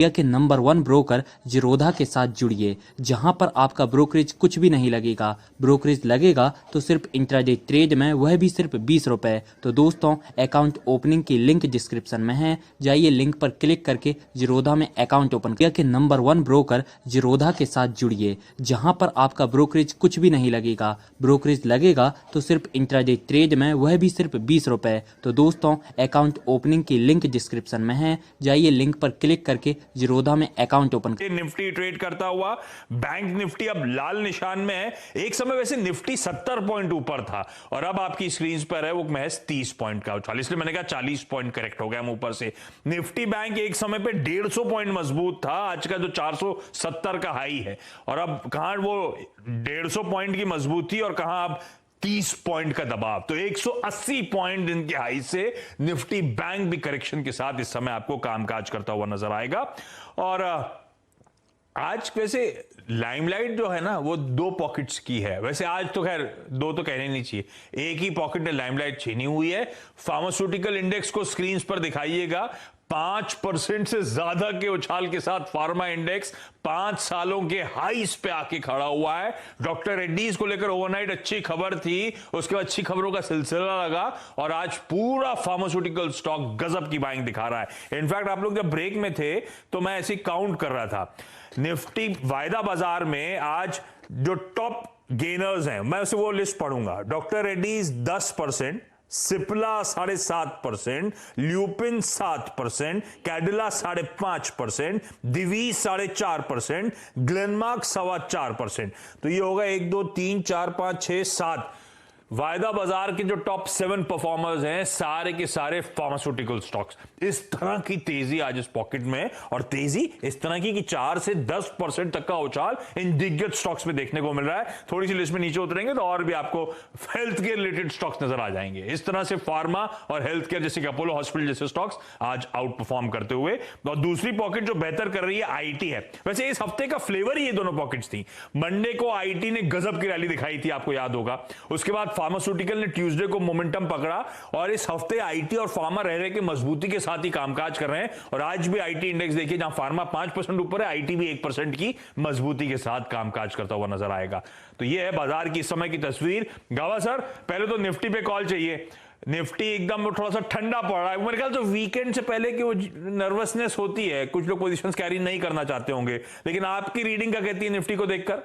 India के number 1 broker Zerodha के साथ जुड़िए, जहां पर आपका ब्रोकरेज कुछ भी नहीं लगेगा। ब्रोकरेज लगेगा तो सिर्फ इंट्राडे ट्रेड में, वह भी सिर्फ 20 रुपए। तो दोस्तों, अकाउंट ओपनिंग की लिंक डिस्क्रिप्शन में है, जाइए लिंक पर क्लिक करके जीरोधा में अकाउंट ओपन करिए। के नंबर 1 ब्रोकर जीरोधा के साथ जुड़िए, जहां पर आपका ब्रोकरेज कुछ भी नहीं लगेगा। ब्रोकरेज लगेगा तो सिर्फ इंट्राडे ट्रेड में, वह भी सिर्फ 20 रुपए। तो दोस्तों, अकाउंट ओपनिंग की लिंक डिस्क्रिप्शन में है, जाइए लिंक पर क्लिक करके जीरोधा में अकाउंट ओपन। निफ्टी ट्रेड करता हुआ बैंक निफ्टी अब लाल निशान में है। एक समय वैसे निफ्टी 70 पॉइंट ऊपर था और अब आपकी स्क्रीन पर है वो महज 30 पॉइंट का उछाल, इसलिए मैंने कहा 40 पॉइंट करेक्ट हो गया हम ऊपर से। निफ्टी बैंक एक समय पे 150 पॉइंट मजबूत था, आज का जो 470 का हाई है, और अब कहां वो 150 पॉइंट की मजबूती और कहां अब 30 पॉइंट का दबाव। तो 180 पॉइंट दिन के हाई से निफ्टी बैंक भी करेक्शन के साथ इस समय आपको कामकाज करता हुआ नजर आएगा। और आज वैसे लाइमलाइट जो है ना वो दो पॉकेट्स की है। वैसे आज तो खैर दो तो कहने नहीं चाहिए, एक ही पॉकेट में लाइमलाइट छीनी हुई है। फार्मास्यूटिकल इंडेक्स को स्क्रीन पर दिखाइएगा, 5% से ज्यादा के उछाल के साथ फार्मा इंडेक्स 5 सालों के हाईस पे आके खड़ा हुआ है। डॉक्टर रेड्डीज को लेकर ओवरनाइट अच्छी खबर थी, उसके बाद अच्छी खबरों का सिलसिला लगा और आज पूरा फार्मास्यूटिकल स्टॉक गजब की बाइंग दिखा रहा है। इनफैक्ट आप लोग जब ब्रेक में थे तो मैं ऐसे काउंट कर रहा था, निफ्टी वायदा बाजार में आज जो टॉप गेनर्स हैं, मैं उसे वो लिस्ट पढ़ूंगा। Doctor Reddy's 10%, Cipla 7.5%, lupin 7%, Cadila 5.5%, Divij 4.5%, Glenmark 4.25%। तो ये होगा 1 2 3 4 5 6 7 वायदा बाजार के जो टॉप 7 परफॉर्मर्स हैं, सारे के सारे फार्मास्यूटिकल स्टॉक्स। इस तरह की तेजी आज इस पॉकेट में, और तेजी इस तरह की कि 4 से 10% तक का उछाल इन दिग्गज स्टॉक्स में देखने को मिल रहा है। थोड़ी सी लिस्ट में नीचे उतरेंगे तो और भी आपको हेल्थ केयर रिलेटेड स्टॉक्स नजर आ जाएंगे। इस तरह से फार्मा और हेल्थ केयर जैसे कि अपोलो हॉस्पिटल जैसे स्टॉक्स आज आउट परफॉर्म करते हुए। और दूसरी पॉकेट जो बेहतर कर रही है आईटी है। वैसे इस हफ्ते का फ्लेवर ही ये दोनों पॉकेट्स थी। मंडे को आईटी ने गजब की रैली दिखाई थी, आपको याद होगा। उसके बाद फार्मास्यूटिकल ने ट्यूसडे को मोमेंटम पकड़ा और इस हफ्ते आईटी और फार्मा रह रहे के मजबूती के साथ ही कामकाज कर रहे हैं। और आज भी आईटी इंडेक्स देखिए, जहां फार्मा 5% ऊपर है, आईटी भी 1% की मजबूती के साथ कामकाज करता हुआ नजर आएगा। तो यह है बाजार की इस समय की तस्वीर। गावा सर, पहले तो निफ्टी पे कॉल चाहिए। निफ्टी एकदम थोड़ा सा ठंडा पड़ रहा है मेरे ख्याल से, वीकेंड से पहले की वो नर्वसनेस होती है, कुछ लोग पोजीशंस कैरी नहीं करना चाहते होंगे, लेकिन आपकी रीडिंग क्या कहती है निफ्टी को देखकर?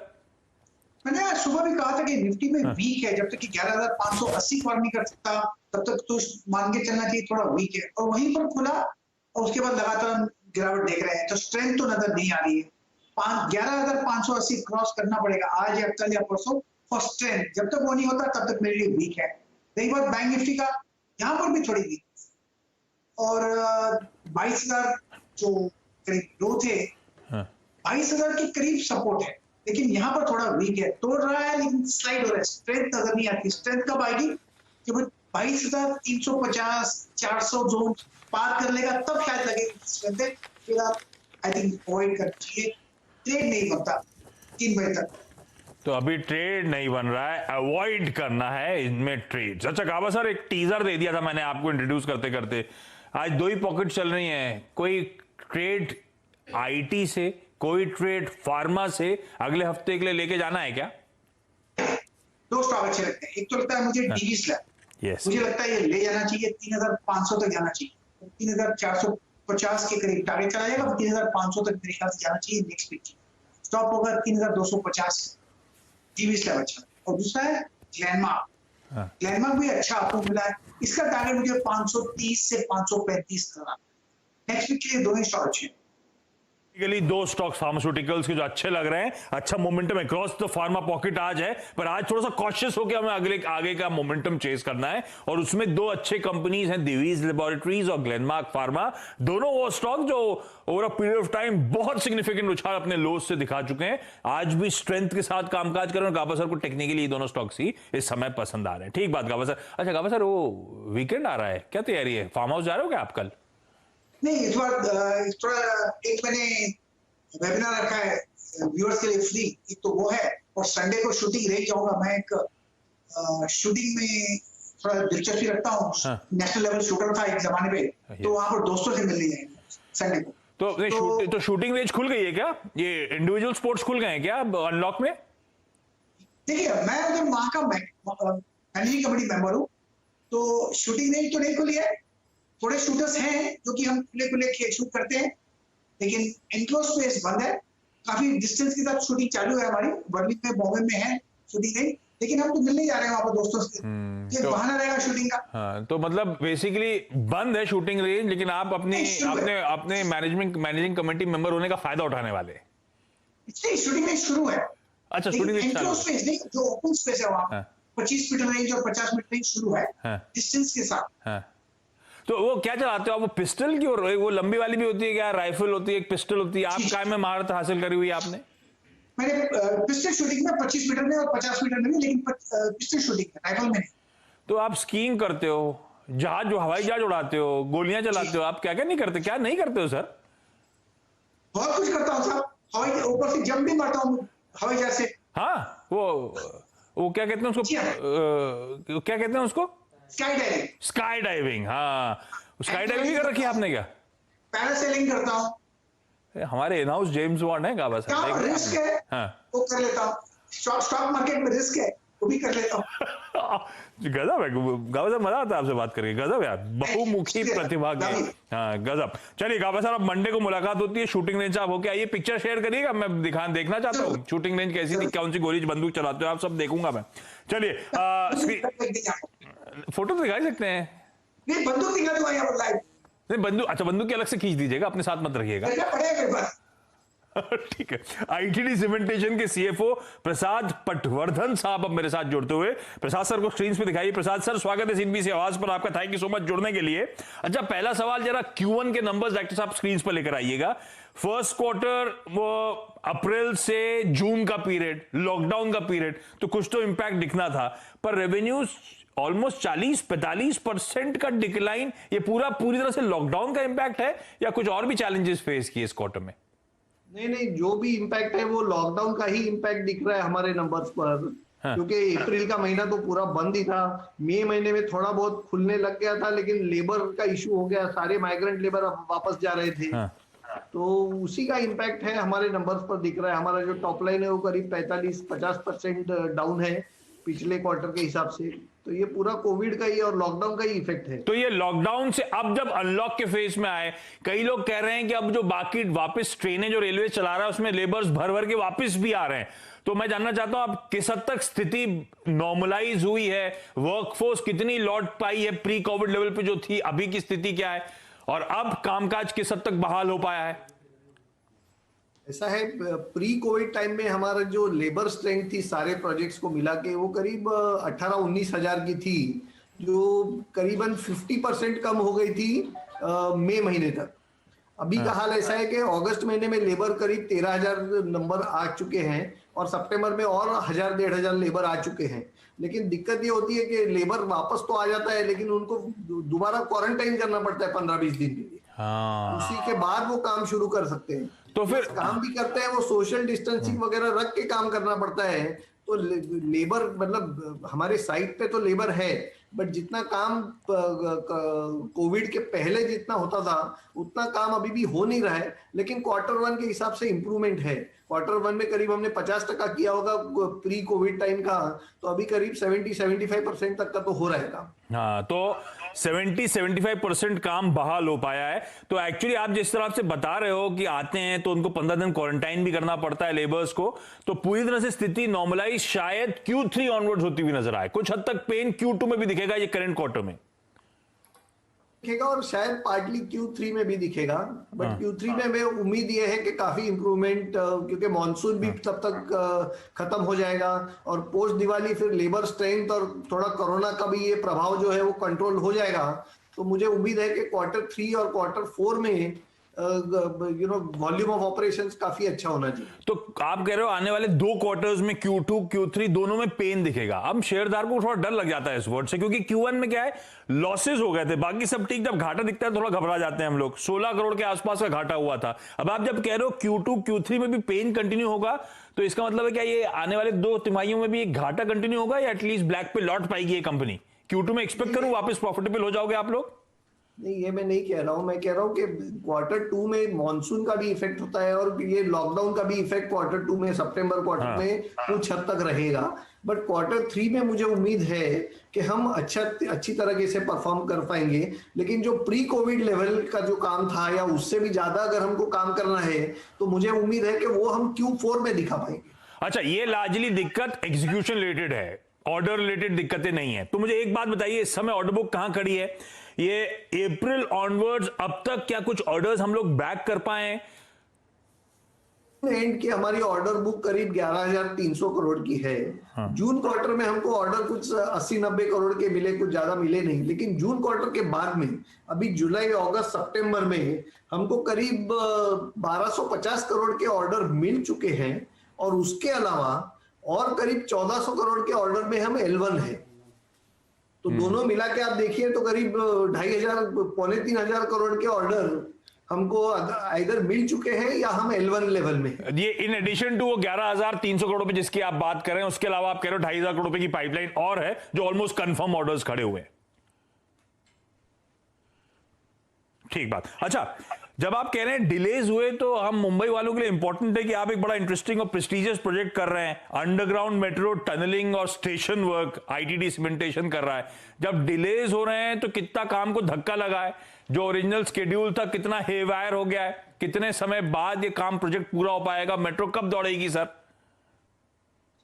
मैंने आज सुबह भी कहा था कि निफ्टी में वीक है, जब तक कि 11,580 फॉर्म नहीं कर सकता तब तक तो मान के चलना चाहिए थोड़ा वीक है। और वहीं पर खुला और उसके बाद लगातार गिरावट देख रहे हैं, तो स्ट्रेंथ तो नजर नहीं आ रही है। 11,580 क्रॉस करना पड़ेगा आज या कल या परसों फॉर स्ट्रेंथ। जब तक वो नहीं होता तब तक मेरे लिए वीक है। रही बात बैंक निफ्टी का, यहाँ पर भी थोड़ी वीक और 22,000 जो करीब लो थे, 22,000 के करीब सपोर्ट है, लेकिन यहाँ पर थोड़ा वीक है, तोड़ रहा है लेकिन स्लाइड हो रहा है, स्ट्रेंथ नजर नहीं आती। स्ट्रेंथ कब आएगी? जब 22,350 400 जोन पार कर लेगा तब शायद लगेगी स्ट्रेंथ है। फिर आप आई थिंक अवॉइड करना चाहिए, ट्रेड नहीं बनता 3 बजे तक। तो अभी ट्रेड नहीं बन रहा है, अवॉइड करना है इनमें ट्रेड। अच्छा गावा सर, एक टीजर दे दिया था मैंने आपको इंट्रोड्यूस करते करते। आज दो ही पॉकेट चल रही हैं, कोई ट्रेड आईटी से, कोई ट्रेड फार्मा से अगले हफ्ते के लिए लेके जाना है क्या? 2 स्टॉक अच्छे लगते हैं। एक तो लगता है मुझे डीवीज लैब, मुझे लगता है ये ले जाना चाहिए, 3,500 तक जाना चाहिए। 3,450 के करीब टारगेट चला जाएगा, 3,500 तक मेरे ख्याल से जाना चाहिए। नेक्स्ट वीक स्टॉप होगा 3,250। डीवीज लैब अच्छा। और दूसरा है ग्लेनमार्क। ग्लेनमार्क भी अच्छा आपको मिला है, इसका टारगेट मुझे 530 से 535 करना। नेक्स्ट वीक के लिए दोनों स्टॉक अच्छे हैं। दो स्टॉक्स फार्मास्यूटिकल्स के जो अच्छे लग रहे हैं, अच्छा momentum across the pharma pocket आज है, पर आज थोड़ा सा कॉशियस होकर हमें आगे का मोमेंटम चेस करना है। और उसमें दो अच्छे कंपनीज हैं, दिवीज लैबोरेटरीज और ग्लेनमार्क फार्मा। दोनों वो स्टॉक जो over a period of time बहुत सिग्निफिकेंट उछाल अपने लोज से दिखा चुके हैं, आज भी स्ट्रेंथ के साथ कामकाज कर रहे हैं। गाबा सर को टेक्निकली ये दोनों स्टॉक्स ही इस समय पसंद आ रहे हैं। ठीक बात गाबा सर। अच्छा गाबा सर, वो वीकेंड आ रहा है, क्या तैयारी है? फार्म हाउस जा रहे हो क्या आप कल? नहीं, इस बार थोड़ा एक मैंने वेबिनार रखा है व्यूअर्स के लिए फ्री, एक तो वो है, और संडे को शूटिंग रह जाऊंगा। मैं एक शूटिंग में थोड़ा दिलचस्पी रखता हूँ। नेशनल लेवल शूटर था एक जमाने पे, तो वहां पर दोस्तों से मिलने जाएंगे संडे को। तो शूटिंग रेंज खुल गई है क्या? ये इंडिविजुअल स्पोर्ट्स खुल गए हैं क्या अनलॉक में? देखिए, मैं अगर वहां का मैनेजिंग कमेटी मेंबर हूँ, तो शूटिंग रेंज तो नहीं खुली है। थोड़े शूटर्स हैं जो कि हम खुले खुले शूट करते हैं, लेकिन एनक्लोज स्पेस बंद है। काफी डिस्टेंस के साथ शूटिंग चालू है हमारी, बर्लिन में, बॉम्बे में है शूटिंग रेंज, लेकिन हम तो मिलने जा रहे हैं वहां पर दोस्तों से। ये बहाना रहेगा शूटिंग का। हाँ, तो मतलब बेसिकली बंद है शूटिंग रेंज, लेकिन आप अपने मैनेजिंग कमेटी मेंबर होने का फायदा उठाने वाले हैं। शूटिंग रेंज शुरू है। अच्छा, शूटिंग रेंज चालू है। स्पेस नहीं, जो ओपन स्पेस है वहां, 25 मीटर रेंज और 50 मीटर रेंज शुरू है डिस्टेंस के साथ। हाँ। तो वो क्या चलाते हो आप? वो पिस्टल की, और वो लंबी वाली भी होती है क्या? राइफल होती है, एक पिस्टल होती है। आप काय में महारत हासिल करी हुई है आपने? मैंने पिस्टल शूटिंग में 25 मीटर में और 50 मीटर में नहीं, लेकिन पिस्टल शूटिंग में, राइफल में नहीं। तो आप स्कीइंग करते हो, हवाई जहाज उड़ाते हो, गोलियां चलाते हो, आप क्या क्या नहीं करते? क्या नहीं करते हो सर? बहुत कुछ करता हूँ साहब। हवाई ऊपर से जंप भी मारता हूँ हवाई जहाज से। हाँ, वो क्या कहते हैं उसको? क्या कहते हैं उसको? Sky diving. स्काई डाइविंग, हाँ। स्काई डाइविंग भी कर रखी है आपने क्या? पैरासेलिंग करता हूँ। हमारे इन हाउस जेम्स बॉन्ड है गाबा साहब। रिस्क है, हाँ। वो कर लेता हूँ। स्टॉक मार्केट में रिस्क है, वो भी कर लेता हूँ। गजब है गाबा साहब, मजा आता है आपसे बात करके। गजब है, बहुमुखी प्रतिभा के। हाँ, गजब। चलिए गाबा साहब, अब मंडे को मुलाकात होती है, शूटिंग रेंज आप होके आइए, पिक्चर शेयर करिएगा, मैं देखना चाहता हूँ शूटिंग रेंज कैसी थी, कौन सी गोली बंदूक चलाते हो आप, सब देखूंगा मैं। चलिए, फोटो तो दिखा सकते हैं? नहीं, बंदूक दिखा दूंगा यहाँ पर लाइव। नहीं, बंदूक, अच्छा बंदूक की अलग से खींच दीजिएगा, अपने साथ मत रखिएगा। ठीक है। आईटीडी सीमेंटेशन के सीएफओ प्रसाद पटवर्धन साहब अब मेरे साथ जुड़ते हुए। प्रसाद सर को स्क्रीन पे दिखाइए। प्रसाद सर, स्वागत है सीएनबीसी आवाज पर आपका, थैंक यू सो मच जुड़ने के लिए। अच्छा, पहला सवाल जरा Q1 के नंबर्स डायरेक्टर साहब स्क्रीन पर लेकर आइएगा। फर्स्ट क्वार्टर, वो अप्रैल से जून का पीरियड, लॉकडाउन का पीरियड, तो कुछ तो इंपैक्ट दिखना था, पर रेवेन्यूज ऑलमोस्ट 40-45% का डिक्लाइन, ये पूरी तरह से लॉकडाउन का इंपैक्ट है या कुछ और भी चैलेंजेस फेस किए इस क्वार्टर में? नहीं, जो भी इम्पैक्ट है वो लॉकडाउन का ही इम्पैक्ट दिख रहा है हमारे नंबर्स पर। हाँ। क्योंकि अप्रैल का महीना तो पूरा बंद ही था। मई महीने में थोड़ा बहुत खुलने लग गया था, लेकिन लेबर का इशू हो गया, सारे माइग्रेंट लेबर अब वापस जा रहे थे। हाँ। तो उसी का इम्पैक्ट है हमारे नंबर्स पर दिख रहा है। हमारा जो टॉप लाइन है वो करीब 45-50% डाउन है पिछले क्वार्टर के हिसाब से। तो ये पूरा कोविड का ही और लॉकडाउन का ही इफेक्ट है। तो ये लॉकडाउन से अब जब अनलॉक के फेज में आए, कई लोग कह रहे हैं कि अब जो बाकी वापस ट्रेनें जो रेलवे चला रहा है उसमें लेबर्स भर के वापस भी आ रहे हैं। तो मैं जानना चाहता हूं, अब किस हद तक स्थिति नॉर्मलाइज हुई है, वर्कफोर्स कितनी लौट पाई है प्री कोविड लेवल पे जो थी, अभी की स्थिति क्या है, और अब कामकाज किस हद तक बहाल हो पाया है? ऐसा है, प्री कोविड टाइम में हमारा जो लेबर स्ट्रेंथ थी सारे प्रोजेक्ट्स को मिला के वो करीब 18-19 हजार की थी, जो करीबन 50% कम हो गई थी मई महीने तक। अभी का हाल ऐसा है कि अगस्त महीने में लेबर करीब 13,000 नंबर आ चुके हैं और सितंबर में और 1,000-1,500 लेबर आ चुके हैं। लेकिन दिक्कत ये होती है कि लेबर वापस तो आ जाता है, लेकिन उनको दोबारा क्वारंटाइन करना पड़ता है 15-20 दिन के लिए। हाँ। उसी के बाद वो काम शुरू कर सकते हैं। तो फिर काम भी करते हैं वो सोशल डिस्टेंसिंग वगैरह रख के काम करना पड़ता है। तो लेबर, मतलब हमारे साइट पे तो लेबर है, बट जितना काम कोविड के पहले जितना होता था उतना काम अभी भी हो नहीं रहा है। लेकिन क्वार्टर 1 के हिसाब से इंप्रूवमेंट है। क्वार्टर 1 में करीब हमने 50% किया होगा प्री कोविड टाइम का, तो अभी करीब 70-75% तक का तो हो रहा है काम। हाँ, तो 70-75% काम बहाल हो पाया है। तो एक्चुअली आप जिस तरह से बता रहे हो कि आते हैं तो उनको 15 दिन क्वारंटाइन भी करना पड़ता है लेबर्स को, तो पूरी तरह से स्थिति नॉर्मलाइज शायद Q3 ऑनवर्ड्स होती हुई नजर आए। कुछ हद तक पेन Q2 में भी दिखेगा ये करंट क्वार्टर में दिखेगा, और शायद पार्टली Q3 में भी दिखेगा। बट Q3 में हमें उम्मीद ये है कि काफी इंप्रूवमेंट, क्योंकि मॉनसून भी तब तक खत्म हो जाएगा और पोस्ट दिवाली फिर लेबर स्ट्रेंथ और थोड़ा कोरोना का भी ये प्रभाव जो है वो कंट्रोल हो जाएगा। तो मुझे उम्मीद है कि क्वार्टर 3 और क्वार्टर 4 में वॉल्यूम ऑफ ऑपरेशंस काफी अच्छा होना चाहिए। तो आप कह रहे हो आने वाले 2 क्वार्टर्स में Q2 Q3 दोनों में पेन दिखेगा। अब शेयरधारकों को थोड़ा डर लग जाता है इस वर्ड से, क्योंकि Q1 में क्या है, लॉसेस हो गए थे, बाकी सब ठीक, जब घाटा दिखता है थोड़ा घबरा जाते हैं हम लोग। 16 करोड़ के आसपास का घाटा हुआ था। अब आप जब कह रहे हो Q2 Q3 में भी पेन कंटिन्यू होगा, तो इसका मतलब है क्या ये आने वाले 2 तिमाहियों में भी एक घाटा कंटिन्यू होगा या एटलीस्ट ब्लैक पे लौट पाएगी ये कंपनी? Q2 में एक्सपेक्ट करूं वापस प्रॉफिटेबल हो जाओगे आप लोग? नहीं, ये मैं नहीं कह रहा हूँ। मैं कह रहा हूँ कि Q2 में मॉनसून का भी इफेक्ट होता है और ये लॉकडाउन का भी इफेक्ट Q2 में, सितंबर क्वार्टर में कुछ हद तक रहेगा। बट Q3 में मुझे उम्मीद है कि हम अच्छी तरीके से परफॉर्म कर पाएंगे। लेकिन जो प्री कोविड लेवल का जो काम था या उससे भी ज्यादा अगर हमको काम करना है तो मुझे उम्मीद है कि वो हम Q4 में दिखा पाएंगे। अच्छा, ये लार्जली दिक्कत एग्जीक्यूशन रिलेटेड है, ऑर्डर रिलेटेड दिक्कतें नहीं है। तो मुझे एक बात बताइए, इस समय ऑर्डर बुक कहां खड़ी है? ये अप्रैल ऑनवर्ड्स अब तक क्या कुछ ऑर्डर्स हम लोग बैक कर पाए? एंड की हमारी ऑर्डर बुक करीब 11,300 करोड़ की है। जून क्वार्टर में हमको ऑर्डर कुछ 80-90 करोड़ के मिले, कुछ ज्यादा मिले नहीं। लेकिन जून क्वार्टर के बाद में अभी जुलाई, अगस्त, सितंबर में हमको करीब 1250 करोड़ के ऑर्डर मिल चुके हैं और उसके अलावा और करीब 1400 करोड़ के ऑर्डर में हम L1 है। तो दोनों मिला के आप देखिए तो करीब 2,500, 2,500 करोड़ के ऑर्डर हमको इधर मिल चुके हैं या हम L1 लेवल में। ये इन एडिशन टू वो 11,300 करोड़ रुपए जिसकी आप बात कर रहे हैं, उसके अलावा आप कह रहे हो 2,500 करोड़ रुपए की पाइपलाइन और है जो ऑलमोस्ट कंफर्म ऑर्डर्स खड़े हुए हैं। ठीक बात। अच्छा, जब आप कह रहे हैं डिलेज हुए तो हम मुंबई वालों के लिए इंपॉर्टेंट है कि आप एक बड़ा इंटरेस्टिंग और प्रेस्टिजियस प्रोजेक्ट कर रहे हैं, अंडरग्राउंड मेट्रो टनलिंग और स्टेशन वर्क, आईटीडी सीमेंटेशन कर रहा है। जब डिलेज हो रहे हैं तो कितना काम को धक्का लगा है? जो ओरिजिनल स्केड्यूल था कितना हेवायर हो गया है? कितने समय बाद ये काम प्रोजेक्ट पूरा हो पाएगा? मेट्रो कब दौड़ेगी सर?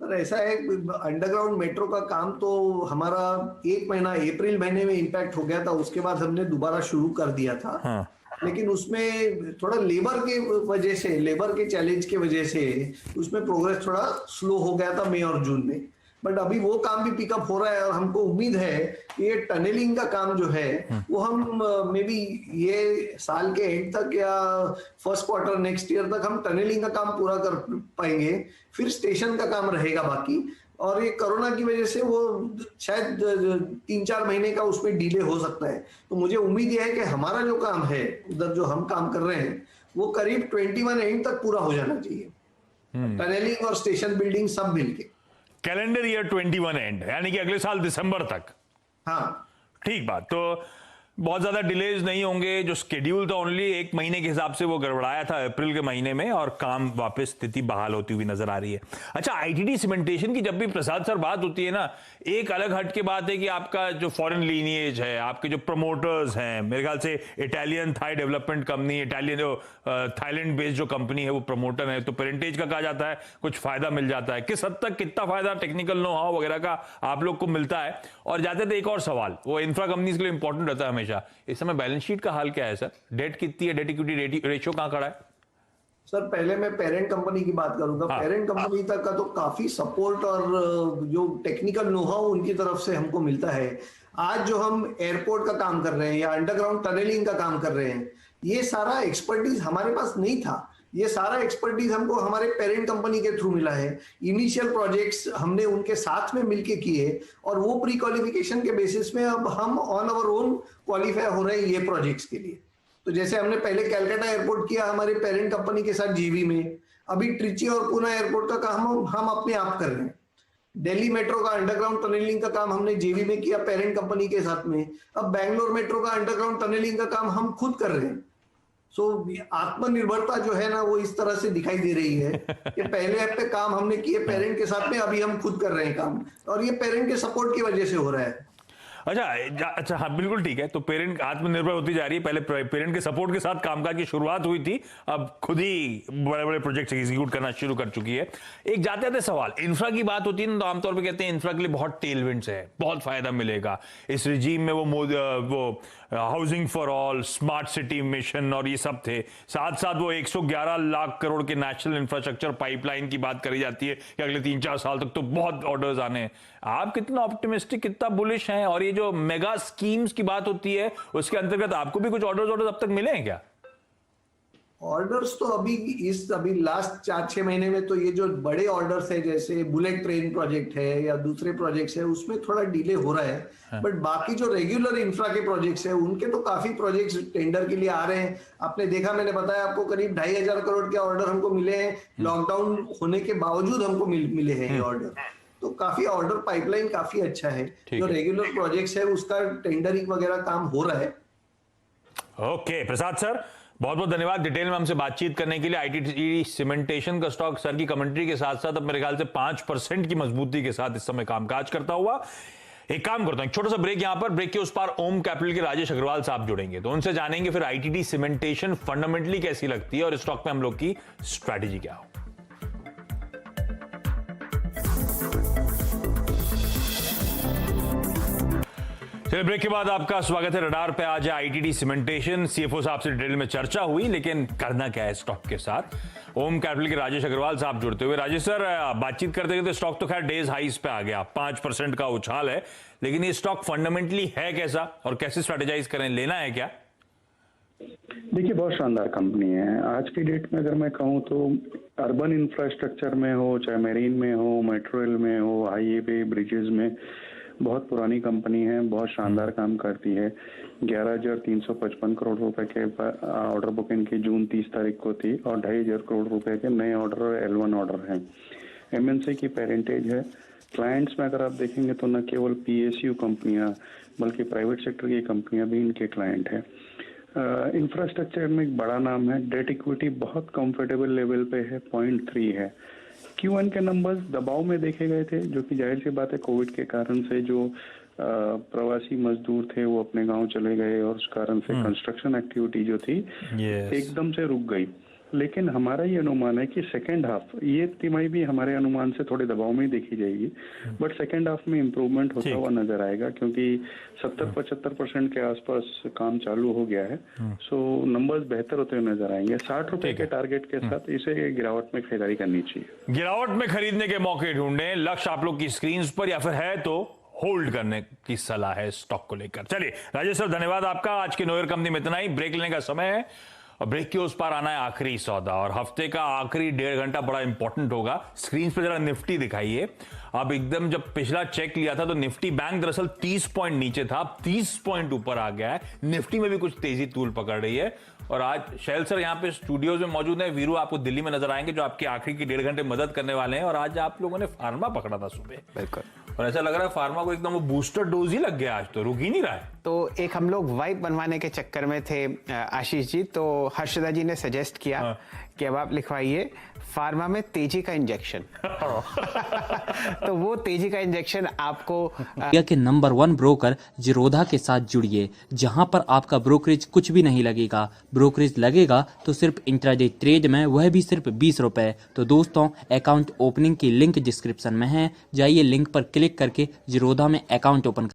सर ऐसा है, अंडरग्राउंड मेट्रो का काम तो हमारा 1 महीना अप्रैल महीने में इंपैक्ट हो गया था, उसके बाद हमने दोबारा शुरू कर दिया था। हाँ। लेकिन उसमें थोड़ा लेबर के वजह से, लेबर के चैलेंज के वजह से उसमें प्रोग्रेस थोड़ा स्लो हो गया था मई और जून में। बट अभी वो काम भी पिकअप हो रहा है और हमको उम्मीद है कि ये टनलिंग का काम जो है वो हम मे बी ये साल के एंड तक या फर्स्ट क्वार्टर नेक्स्ट ईयर तक हम टनलिंग का काम पूरा कर पाएंगे। फिर स्टेशन का काम रहेगा बाकी, और ये कोरोना की वजह से वो शायद 3-4 महीने का उसमें डिले हो सकता है। तो मुझे उम्मीद यह है कि हमारा जो काम है उधर जो हम काम कर रहे हैं वो करीब 21 एंड तक पूरा हो जाना चाहिए, टनलिंग और स्टेशन बिल्डिंग सब मिलके। कैलेंडर ईयर 21 एंड, यानी कि अगले साल दिसंबर तक। हाँ, ठीक बात। तो बहुत ज्यादा डिलेज नहीं होंगे। जो स्केड्यूल था ओनली 1 महीने के हिसाब से वो गड़बड़ाया था अप्रैल के महीने में, और काम वापस स्थिति बहाल होती हुई नजर आ रही है। अच्छा, आईटीडी सीमेंटेशन की जब भी प्रसाद सर बात होती है ना, एक अलग हट के बात है कि आपका जो फॉरेन लीनिएज है, आपके जो प्रमोटर्स हैं, मेरे ख्याल से Italian Thai development company, Italian जो थाईलैंड बेस्ड जो कंपनी है वो प्रमोटर है, तो पेरेंटेज का कहा जाता है कुछ फायदा मिल जाता है। किस हद तक कितना फायदा टेक्निकल नो हाउ वगैरह का आप लोग को मिलता है? और जाते थे एक और सवाल, वो इंफ्रा कंपनीज के लिए इंपॉर्टेंट रहता है हमेशा, इस समय बैलेंस शीट का हाल क्या है सर? डेट कितनी है? डेट इक्विटी रेशियो कहां खड़ा है? सर पहले मैं पेरेंट कंपनी की बात करूंगा। हाँ। पेरेंट कंपनी तक का तो काफी सपोर्ट और जो टेक्निकल नो हाउ उनकी तरफ से हमको मिलता है। आज जो हम एयरपोर्ट का काम कर रहे हैं या अंडरग्राउंड टनलिंग का काम कर रहे हैं, ये सारा एक्सपर्टीज हमारे पास नहीं था। ये सारा एक्सपर्टीज हमको हमारे पेरेंट कंपनी के थ्रू मिला है। इनिशियल प्रोजेक्ट्स हमने उनके साथ में मिलके किए और वो प्री क्वालिफिकेशन के बेसिस में अब हम ऑन आवर ओन क्वालिफाई हो रहे हैं ये प्रोजेक्ट्स के लिए। तो जैसे हमने पहले कैलकाटा एयरपोर्ट किया हमारे पेरेंट कंपनी के साथ जीवी में, अभी ट्रिची और पुणे एयरपोर्ट का काम हम अपने आप कर रहे हैं। दिल्ली मेट्रो का अंडरग्राउंड टनलिंग का काम हमने जेवी में किया पेरेंट कंपनी के साथ में। अब बैंगलोर मेट्रो का अंडरग्राउंड टनलिंग का काम हम खुद कर रहे हैं। सो आत्मनिर्भरता जो है ना वो इस तरह से दिखाई दे रही है कि पहले हफ्ते काम हमने किए पेरेंट के साथ में, अभी हम खुद कर रहे हैं काम, और ये पेरेंट के सपोर्ट की वजह से हो रहा है। अच्छा, हाँ बिल्कुल ठीक है। तो पेरेंट आत्मनिर्भर होती जा रही है। पहले पेरेंट के सपोर्ट के साथ कामकाज की शुरुआत हुई थी, अब खुद ही बड़े बड़े प्रोजेक्ट एग्जीक्यूट करना शुरू कर चुकी है। एक जाते जाते सवाल, इंफ्रा की बात होती है ना, तो आमतौर पे कहते हैं इंफ्रा के लिए बहुत टेलविंड्स है, बहुत फायदा मिलेगा इस रिजीम में। वो housing for all, smart city mission और ये सब थे। साथ साथ वो 111 लाख करोड़ के नेशनल इंफ्रास्ट्रक्चर पाइपलाइन की बात करी जाती है कि अगले 3-4 साल तक तो बहुत ऑर्डर्स आने हैं। आप कितना ऑप्टिमिस्टिक, कितना बुलिश हैं? और ये जो मेगा स्कीम्स की बात होती है उसके अंतर्गत आपको भी कुछ ऑर्डर्स अब तक मिले हैं क्या? ऑर्डर्स तो अभी लास्ट 4-6 महीने में तो ये जो बड़े ऑर्डर्स है जैसे बुलेट ट्रेन प्रोजेक्ट है या दूसरे प्रोजेक्ट्स है उसमें थोड़ा डिले हो रहा है। हाँ। बट बाकी जो रेगुलर इंफ्रा के प्रोजेक्ट्स है उनके तो काफी प्रोजेक्ट्स टेंडर के लिए आ रहे हैं। आपने देखा, मैंने बताया आपको, करीब 2,500 करोड़ के ऑर्डर हमको मिले हैं। लॉकडाउन होने के बावजूद हमको मिले हैं ये ऑर्डर। तो काफी ऑर्डर पाइपलाइन काफी अच्छा है। जो रेगुलर प्रोजेक्ट्स है उसका टेंडरिंग वगैरह काम हो रहा है। ओके प्रसाद सर, बहुत बहुत धन्यवाद डिटेल में हमसे बातचीत करने के लिए। आईटीडी सीमेंटेशन का स्टॉक सर की कमेंट्री के साथ साथ अब मेरे ख्याल से 5% की मजबूती के साथ इस समय कामकाज करता हुआ। एक काम करता हूं, एक छोटा सा ब्रेक यहां पर, ब्रेक के उस पार ओम कैपिटल के राजेश अग्रवाल साहब जुड़ेंगे, तो उनसे जानेंगे फिर आईटीडी सीमेंटेशन फंडामेंटली कैसी लगती है और स्टॉक में हम लोग की स्ट्रैटेजी क्या हो। चलिए ब्रेक के बाद आपका स्वागत है रडार पे। आज है आईटीडी सीमेंटेशन, सीएफओ साहब से डिटेल में चर्चा हुई, लेकिन करना क्या है स्टॉक के साथ। ओम कैपिटल के राजेश अग्रवाल साहब जुड़ते हुए। राजेश सर, बातचीत करते करते स्टॉक तो खैर डेज हाईस पे आ गया, 5% का उछाल है, लेकिन ये स्टॉक फंडामेंटली है कैसा और कैसे स्ट्रेटेजाइज करें, लेना है क्या? देखिए, बहुत शानदार कंपनी है। आज की डेट में अगर मैं कहूँ तो अर्बन इंफ्रास्ट्रक्चर में हो, चाहे मेरीन में हो, मेट्रो रेल में हो, हाईवे ब्रिजेस में, बहुत पुरानी कंपनी है, बहुत शानदार काम करती है। 11,355 करोड़ रुपए के ऑर्डर बुक इनकी जून 30 तारीख को थी और 2,500 करोड़ रुपए के नए ऑर्डर और L1 ऑर्डर हैं। MNC की पेरेंटेज है। क्लाइंट्स में अगर आप देखेंगे तो न केवल PSU कंपनियां बल्कि प्राइवेट सेक्टर की कंपनियां भी इनके क्लाइंट हैं। इंफ्रास्ट्रक्चर में एक बड़ा नाम है। डेट इक्विटी बहुत कंफर्टेबल लेवल पे है, 0.3 है। Q1 के नंबर्स दबाव में देखे गए थे, जो कि जाहिर सी बात है कोविड के कारण से जो प्रवासी मजदूर थे वो अपने गांव चले गए और उस कारण से कंस्ट्रक्शन एक्टिविटी जो थी एकदम से रुक गई। लेकिन हमारा ये अनुमान है कि सेकेंड हाफ, ये तिमाही भी हमारे अनुमान से थोड़े दबाव में ही देखी जाएगी, बट सेकेंड हाफ में इम्प्रूवमेंट होता हुआ नजर आएगा, क्योंकि 70-75% के आसपास काम चालू हो गया है। सो नंबर्स बेहतर होते हुए नजर आएंगे। 60 रुपए के टारगेट के साथ इसे गिरावट में खरीदारी करनी चाहिए। गिरावट में खरीदने के मौके ढूंढें, लक्ष्य आप लोग की स्क्रीन पर, या फिर है तो होल्ड करने की सलाह है स्टॉक को लेकर। चलिए राजेश सर, धन्यवाद आपका। आज की नोयर कंपनी में इतना ही। ब्रेक लेने का समय है और ब्रेक के उस पार आना है आखिरी सौदा, और हफ्ते का आखिरी 1.5 घंटा बड़ा इंपॉर्टेंट होगा। स्क्रीन पे जरा निफ्टी दिखाइए। अब एकदम जब पिछला चेक लिया था तो निफ्टी बैंक दरअसल 30 पॉइंट नीचे था, 30 पॉइंट ऊपर आ गया है। निफ्टी में भी कुछ तेजी तूल पकड़ रही है। और आज शैल सर यहाँ पे स्टूडियोज में मौजूद है, वीरू आपको दिल्ली में नजर आएंगे जो आपकी आखिरी की 1.5 घंटे मदद करने वाले हैं। और आज आप लोगों ने फार्मा पकड़ा था सुबह, बिल्कुल, और ऐसा लग रहा है फार्मा को एकदम वो बूस्टर डोज ही लग गया, आज तो रुक ही नहीं रहा है। तो एक हम लोग वाइब बनवाने के चक्कर में थे आशीष जी, तो हर्षदा जी ने सजेस्ट किया कि अब आप लिखवाइए फार्मा में तेजी का इंजेक्शन। तो वो तेजी का इंजेक्शन आपको इंडिया के नंबर 1 ब्रोकर जिरोधा के साथ जुड़िए, जहां पर आपका ब्रोकरेज कुछ भी नहीं लगेगा। ब्रोकरेज लगेगा तो सिर्फ इंट्राडे ट्रेड में, वह भी सिर्फ 20 रुपए। तो दोस्तों, अकाउंट ओपनिंग की लिंक डिस्क्रिप्शन में है, जाइए लिंक पर क्लिक करके जिरोधा में अकाउंट ओपन